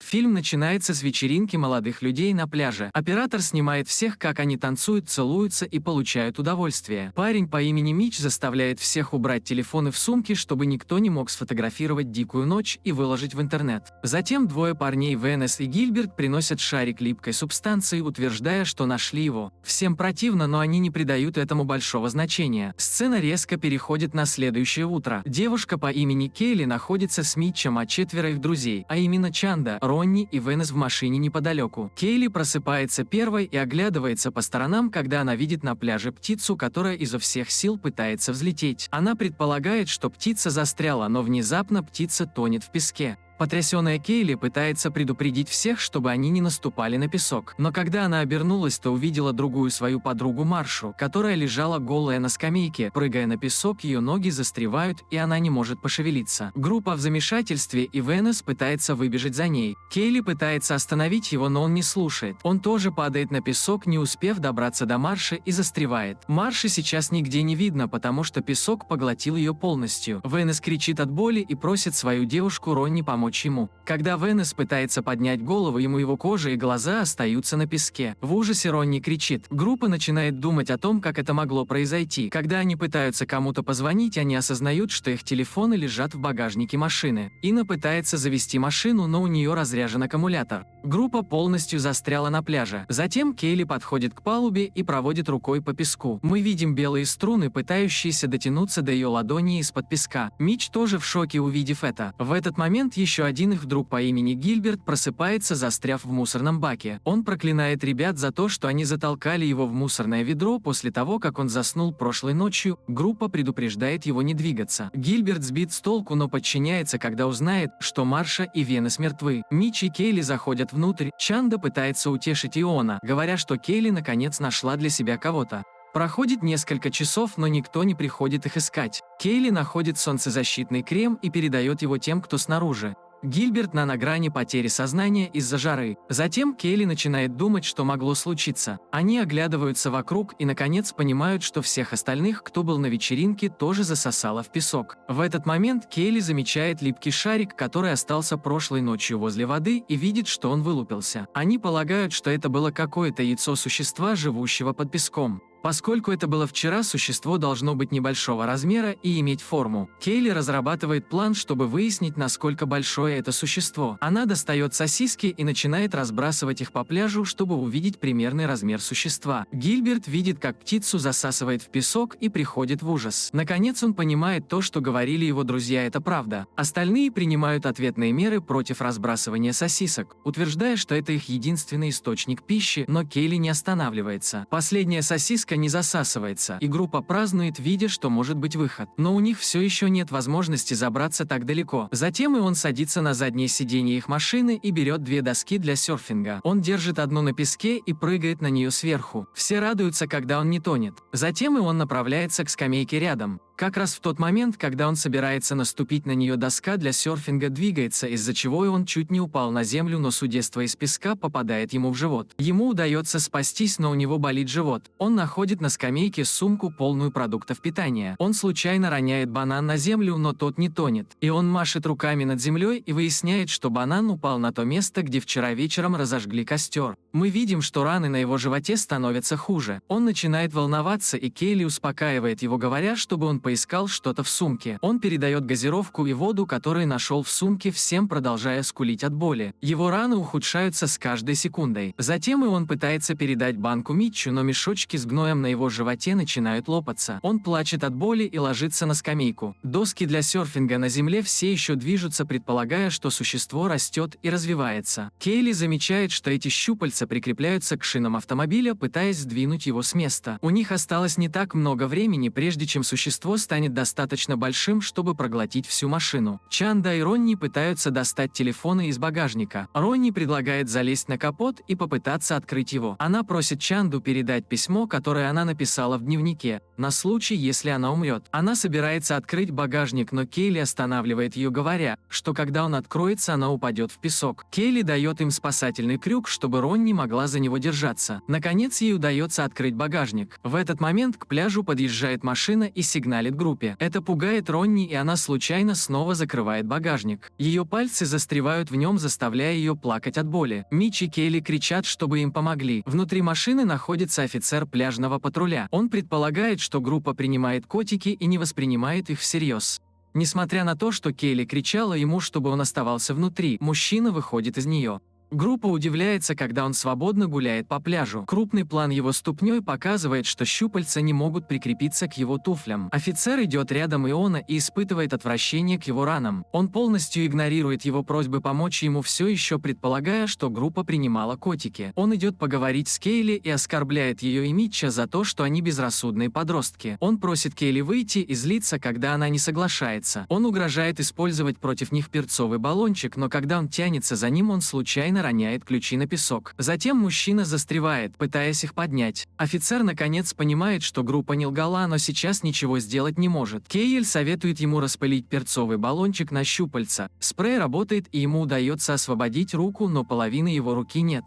Фильм начинается с вечеринки молодых людей на пляже. Оператор снимает всех, как они танцуют, целуются и получают удовольствие. Парень по имени Мич заставляет всех убрать телефоны в сумки, чтобы никто не мог сфотографировать дикую ночь и выложить в интернет. Затем двое парней Венес и Гильберт приносят шарик липкой субстанции, утверждая, что нашли его. Всем противно, но они не придают этому большого значения. Сцена резко переходит на следующее утро. Девушка по имени Кейли находится с Митчем, а четверо их друзей, а именно Чанда, Ронни и Венес в машине неподалеку. Кейли просыпается первой и оглядывается по сторонам, когда она видит на пляже птицу, которая изо всех сил пытается взлететь. Она предполагает, что птица застряла, но внезапно птица тонет в песке. Потрясённая Кейли пытается предупредить всех, чтобы они не наступали на песок. Но когда она обернулась, то увидела другую свою подругу Маршу, которая лежала голая на скамейке. Прыгая на песок, ее ноги застревают, и она не может пошевелиться. Группа в замешательстве, и Венес пытается выбежать за ней. Кейли пытается остановить его, но он не слушает. Он тоже падает на песок, не успев добраться до Марши, и застревает. Марши сейчас нигде не видно, потому что песок поглотил ее полностью. Венес кричит от боли и просит свою девушку Ронни помочь ему. Когда Венес пытается поднять голову, ему его кожа и глаза остаются на песке. В ужасе Ронни кричит. Группа начинает думать о том, как это могло произойти. Когда они пытаются кому-то позвонить, они осознают, что их телефоны лежат в багажнике машины. Ина пытается завести машину, но у нее разряжен аккумулятор. Группа полностью застряла на пляже. Затем Кейли подходит к палубе и проводит рукой по песку. Мы видим белые струны, пытающиеся дотянуться до ее ладони из-под песка. Мич тоже в шоке, увидев это. В этот момент еще один их друг по имени Гильберт просыпается, застряв в мусорном баке. Он проклинает ребят за то, что они затолкали его в мусорное ведро после того, как он заснул прошлой ночью. Группа предупреждает его не двигаться. Гильберт сбит с толку, но подчиняется, когда узнает, что Марша и Венес мертвы. Мич и Кейли заходят внутрь. Чанда пытается утешить Иона, говоря, что Кейли наконец нашла для себя кого-то. Проходит несколько часов, но никто не приходит их искать. Кейли находит солнцезащитный крем и передает его тем, кто снаружи. Гильберт на грани потери сознания из-за жары. Затем Кейли начинает думать, что могло случиться. Они оглядываются вокруг и, наконец, понимают, что всех остальных, кто был на вечеринке, тоже засосало в песок. В этот момент Кейли замечает липкий шарик, который остался прошлой ночью возле воды, и видит, что он вылупился. Они полагают, что это было какое-то яйцо существа, живущего под песком. Поскольку это было вчера, существо должно быть небольшого размера и иметь форму. Кейли разрабатывает план, чтобы выяснить, насколько большое это существо. Она достает сосиски и начинает разбрасывать их по пляжу, чтобы увидеть примерный размер существа. Гильберт видит, как птицу засасывает в песок, и приходит в ужас. Наконец он понимает, то, что говорили его друзья, это правда. Остальные принимают ответные меры против разбрасывания сосисок, утверждая, что это их единственный источник пищи, но Кейли не останавливается. Последняя сосиска не засасывается, и группа празднует, видя, что может быть выход. Но у них все еще нет возможности забраться так далеко. Затем и он садится на заднее сиденье их машины и берет две доски для серфинга. Он держит одну на песке и прыгает на нее сверху. Все радуются, когда он не тонет. Затем и он направляется к скамейке рядом. Как раз в тот момент, когда он собирается наступить на нее, доска для серфинга двигается, из-за чего и он чуть не упал на землю, но судейство из песка попадает ему в живот. Ему удается спастись, но у него болит живот. Он находит на скамейке сумку, полную продуктов питания. Он случайно роняет банан на землю, но тот не тонет. И он машет руками над землей и выясняет, что банан упал на то место, где вчера вечером разожгли костер. Мы видим, что раны на его животе становятся хуже. Он начинает волноваться, и Кейли успокаивает его, говоря, чтобы он поискал что-то в сумке. Он передает газировку и воду, которые нашел в сумке, всем, продолжая скулить от боли. Его раны ухудшаются с каждой секундой. Затем и он пытается передать банку Митчу, но мешочки с гноем на его животе начинают лопаться. Он плачет от боли и ложится на скамейку. Доски для серфинга на земле все еще движутся, предполагая, что существо растет и развивается. Кейли замечает, что эти щупальца прикрепляются к шинам автомобиля, пытаясь сдвинуть его с места. У них осталось не так много времени, прежде чем существо станет достаточно большим, чтобы проглотить всю машину. Чанда и Ронни пытаются достать телефоны из багажника. Ронни предлагает залезть на капот и попытаться открыть его. Она просит Чанду передать письмо, которое она написала в дневнике, на случай, если она умрет. Она собирается открыть багажник, но Кейли останавливает ее, говоря, что когда он откроется, она упадет в песок. Кейли дает им спасательный крюк, чтобы Ронни могла за него держаться. Наконец ей удается открыть багажник. В этот момент к пляжу подъезжает машина и сигналит сигналит группе. Это пугает Ронни, и она случайно снова закрывает багажник. Ее пальцы застревают в нем, заставляя ее плакать от боли. Митч и Кейли кричат, чтобы им помогли. Внутри машины находится офицер пляжного патруля. Он предполагает, что группа принимает котики и не воспринимает их всерьез. Несмотря на то, что Кейли кричала ему, чтобы он оставался внутри, мужчина выходит из нее. Группа удивляется, когда он свободно гуляет по пляжу. Крупный план его ступней показывает, что щупальца не могут прикрепиться к его туфлям. Офицер идет рядом Иона и испытывает отвращение к его ранам. Он полностью игнорирует его просьбы помочь ему, все еще предполагая, что группа принимала котики. Он идет поговорить с Кейли и оскорбляет ее и Митча за то, что они безрассудные подростки. Он просит Кейли выйти и злится, когда она не соглашается. Он угрожает использовать против них перцовый баллончик, но когда он тянется за ним, он случайно роняет ключи на песок. Затем мужчина застревает, пытаясь их поднять. Офицер наконец понимает, что группа не лгала, но сейчас ничего сделать не может. Кейль советует ему распылить перцовый баллончик на щупальца. Спрей работает, и ему удается освободить руку, но половины его руки нет.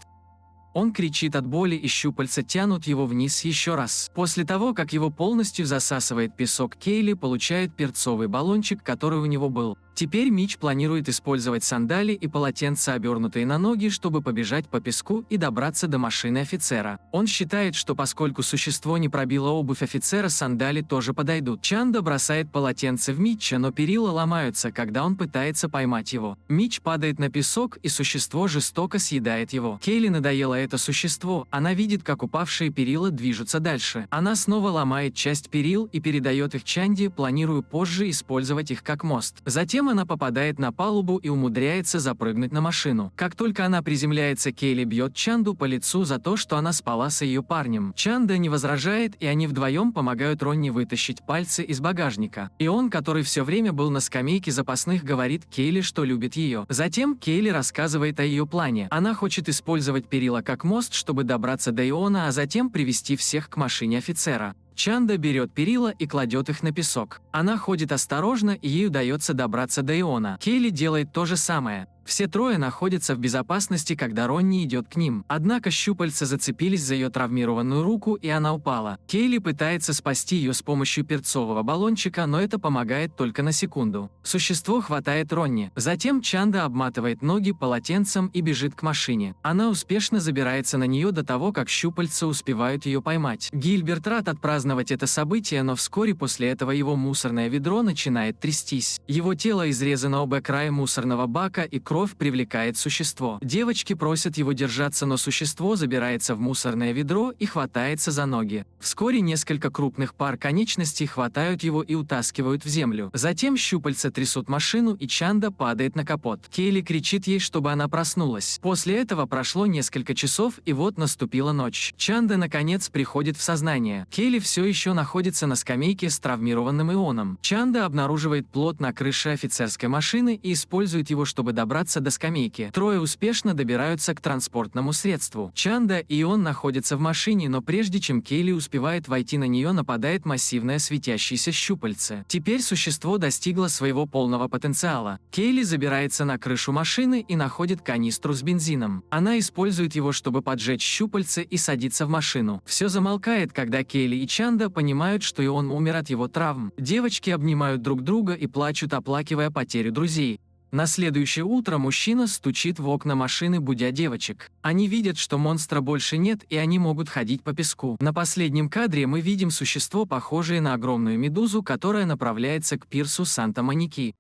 Он кричит от боли, и щупальца тянут его вниз еще раз. После того, как его полностью засасывает песок, Кейли получает перцовый баллончик, который у него был. Теперь Митч планирует использовать сандали и полотенца, обернутые на ноги, чтобы побежать по песку и добраться до машины офицера. Он считает, что поскольку существо не пробило обувь офицера, сандали тоже подойдут. Чанда бросает полотенце в Митча, но перила ломаются, когда он пытается поймать его. Митч падает на песок, и существо жестоко съедает его. Кейли надоело это существо, она видит, как упавшие перила движутся дальше. Она снова ломает часть перил и передает их Чанде, планируя позже использовать их как мост. Затем она попадает на палубу и умудряется запрыгнуть на машину. Как только она приземляется, Кейли бьет Чанду по лицу за то, что она спала с ее парнем. Чанда не возражает, и они вдвоем помогают Ронни вытащить пальцы из багажника. И он, который все время был на скамейке запасных, говорит Кейли, что любит ее. Затем Кейли рассказывает о ее плане. Она хочет использовать перила как мост, чтобы добраться до Иона, а затем привести всех к машине офицера. Чанда берет перила и кладет их на песок. Она ходит осторожно, и ей удается добраться до Иона. Кейли делает то же самое. Все трое находятся в безопасности, когда Ронни идет к ним. Однако щупальца зацепились за ее травмированную руку, и она упала. Кейли пытается спасти ее с помощью перцового баллончика, но это помогает только на секунду. Существо хватает Ронни. Затем Чанда обматывает ноги полотенцем и бежит к машине. Она успешно забирается на нее до того, как щупальца успевают ее поймать. Гильберт рад отпраздновать это событие, но вскоре после этого его мусорное ведро начинает трястись. Его тело изрезано оба края мусорного бака, и кровь привлекает существо. Девочки просят его держаться, но существо забирается в мусорное ведро и хватается за ноги. Вскоре несколько крупных пар конечностей хватают его и утаскивают в землю. Затем щупальца трясут машину, и Чанда падает на капот. Кейли кричит ей, чтобы она проснулась. После этого прошло несколько часов, и вот наступила ночь. Чанда наконец приходит в сознание. Кейли все еще находится на скамейке с травмированным Ионом. Чанда обнаруживает плот на крыше офицерской машины и использует его, чтобы добраться до скамейки. Трое успешно добираются к транспортному средству. Чанда и он находятся в машине, но прежде чем Кейли успевает войти, на нее нападает массивное светящееся щупальце. Теперь существо достигло своего полного потенциала. Кейли забирается на крышу машины и находит канистру с бензином. Она использует его, чтобы поджечь щупальце, и садится в машину. Все замолкает, когда Кейли и Чанда понимают, что и он умер от его травм. Девочки обнимают друг друга и плачут, оплакивая потерю друзей. На следующее утро мужчина стучит в окна машины, будя девочек. Они видят, что монстра больше нет, и они могут ходить по песку. На последнем кадре мы видим существо, похожее на огромную медузу, которая направляется к пирсу Санта-Моники.